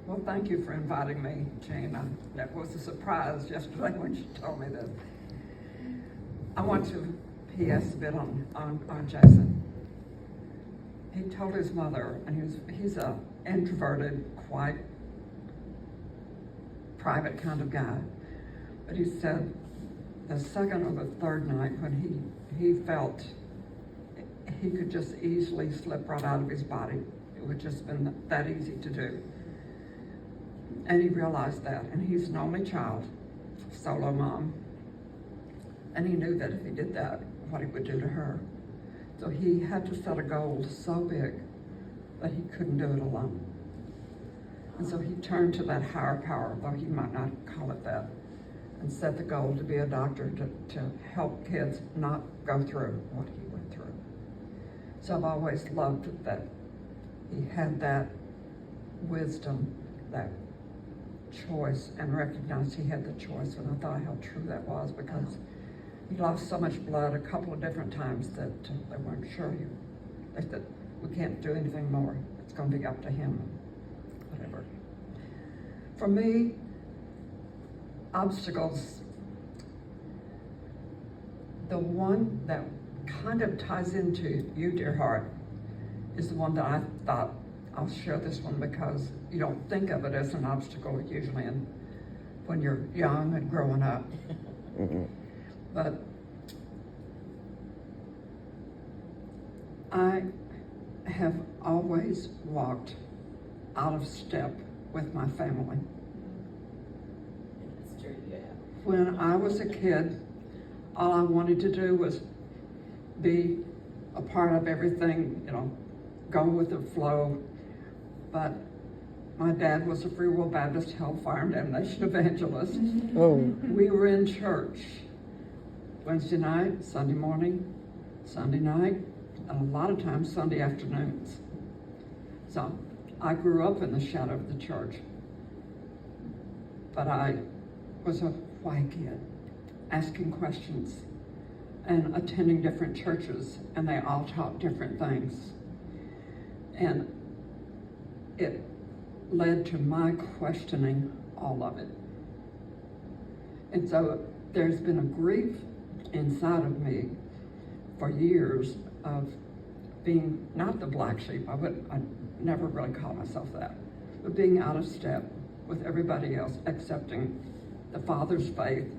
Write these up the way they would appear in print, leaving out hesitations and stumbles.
Well, thank you for inviting me, Jane. That was a surprise yesterday when she told me this. I want to PS a bit on Jason. He told his mother, and he's a introverted, quite private kind of guy, but he said the second or the third night when he felt he could just easily slip right out of his body. It would just been that easy to do. And he realized that, and he's an only child, solo mom. And he knew that if he did that, what he would do to her. So he had to set a goal so big that he couldn't do it alone. And so he turned to that higher power, though he might not call it that, and set the goal to be a doctor to help kids not go through what he went through. So I've always loved that he had that wisdom, that choice, and recognized he had the choice. And I thought how true that was, because he lost so much blood a couple of different times that they weren't sure. They said, we can't do anything more. It's going to be up to him, whatever. For me, obstacles, the one that kind of ties into you, dear heart, is the one that I thought I'll share this one, because you don't think of it as an obstacle usually when you're young and growing up. But I have always walked out of step with my family. That's true, yeah. When I was a kid, all I wanted to do was be a part of everything, go with the flow. But my dad was a Free Will Baptist Hellfire and Damnation evangelist. Oh. We were in church Wednesday night, Sunday morning, Sunday night, and a lot of times Sunday afternoons. So I grew up in the shadow of the church, but I was a white kid, asking questions and attending different churches, and they all taught different things. And it led to my questioning all of it. And so there's been a grief inside of me for years of being not the black sheep. I never really call myself that, but being out of step with everybody else, accepting the Father's faith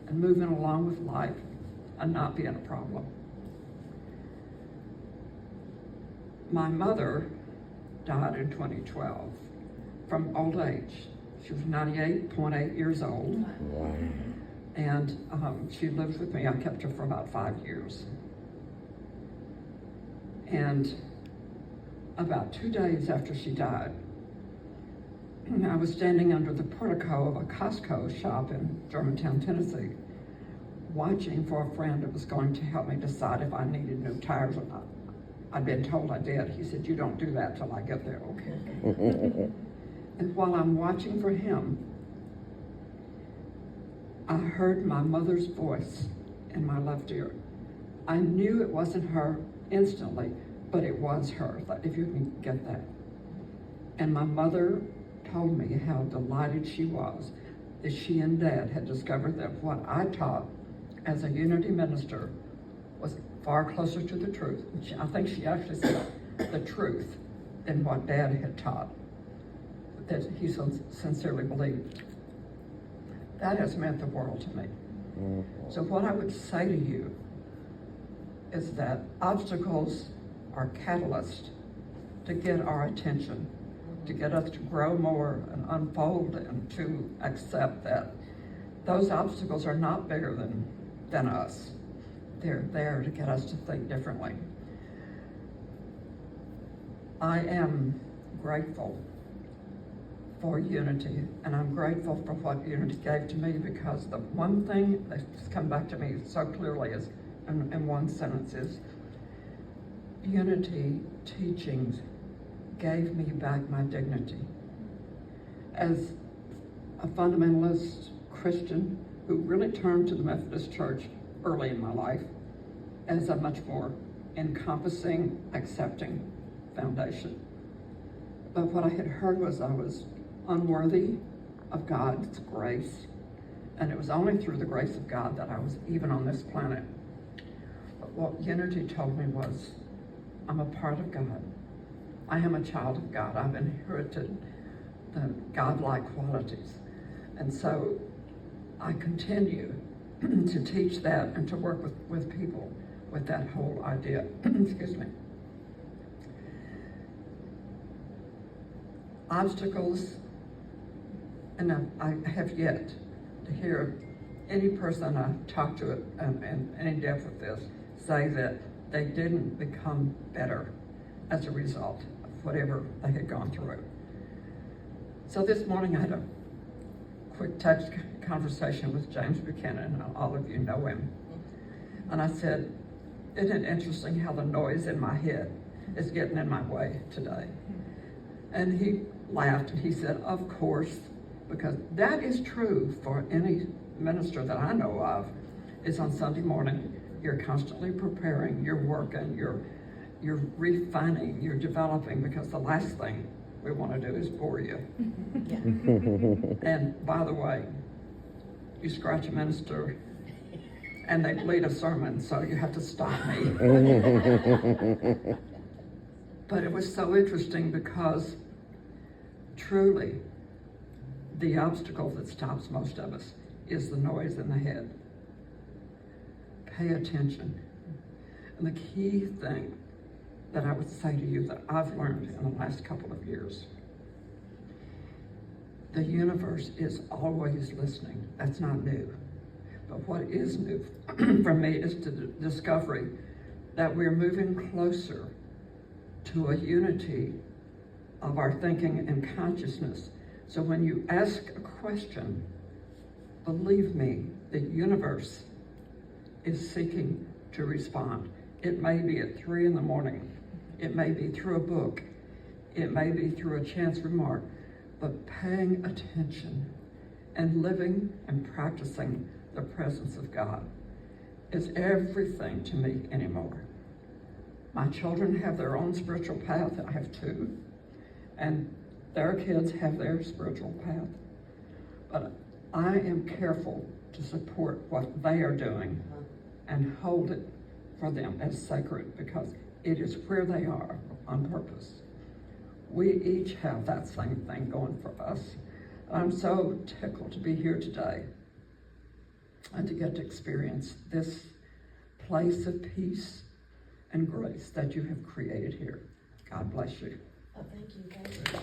and moving along with life and not being a problem. My mother died in 2012 from old age. She was 98.8 years old. Wow. And she lived with me. I kept her for about 5 years. And about 2 days after she died, I was standing under the portico of a Costco shop in Germantown, Tennessee, watching for a friend that was going to help me decide if I needed new tires or not. I'd been told I did. He said, you don't do that till I get there, okay? And while I'm watching for him, I heard my mother's voice in my left ear. I knew it wasn't her instantly, but it was her, if you can get that. And my mother told me how delighted she was that she and Dad had discovered that what I taught as a Unity minister was far closer to the truth. I think she actually said the truth than what Dad had taught, that he so sincerely believed. That has meant the world to me. So what I would say to you is that obstacles are catalysts to get our attention, to get us to grow more and unfold, and to accept that those obstacles are not bigger than us. They're there to get us to think differently. I am grateful for Unity, and I'm grateful for what Unity gave to me, because the one thing that's come back to me so clearly is, in one sentence, is Unity teachings gave me back my dignity. As a fundamentalist Christian who really turned to the Methodist Church early in my life as a much more encompassing, accepting foundation, But what I had heard was I was unworthy of God's grace, and it was only through the grace of God that I was even on this planet. But what Unity told me was, I'm a part of God. I am a child of God. I've inherited the God-like qualities. And so I continue to teach that and to work with people with that whole idea. Excuse me. Obstacles, and I have yet to hear any person I talk to in any depth with this say that they didn't become better as a result of whatever they had gone through. So this morning I had a quick text conversation with James Buchanan, and all of you know him. And I said, isn't it interesting how the noise in my head is getting in my way today? And he laughed and he said, of course, because that is true for any minister that I know of. Is on Sunday morning, you're constantly preparing, you're working, you're refining, you're developing, because the last thing we want to do is bore you. Yeah. And by the way, you scratch a minister and they lead a sermon, so you have to stop me. But it was so interesting because truly the obstacle that stops most of us is the noise in the head. Pay attention. And the key thing that I would say to you that I've learned in the last couple of years, the universe is always listening. That's not new. But what is new for me is the discovery that we're moving closer to a unity of our thinking and consciousness. So when you ask a question, believe me, the universe is seeking to respond. It may be at 3 a.m. It may be through a book. It may be through a chance remark. But paying attention and living and practicing the presence of God is everything to me anymore. My children have their own spiritual path. I have 2. And their kids have their spiritual path. But I am careful to support what they are doing and hold it for them as sacred, because it is where they are on purpose. We each have that same thing going for us. I'm so tickled to be here today and to get to experience this place of peace and grace that you have created here. God bless you. Oh, thank you.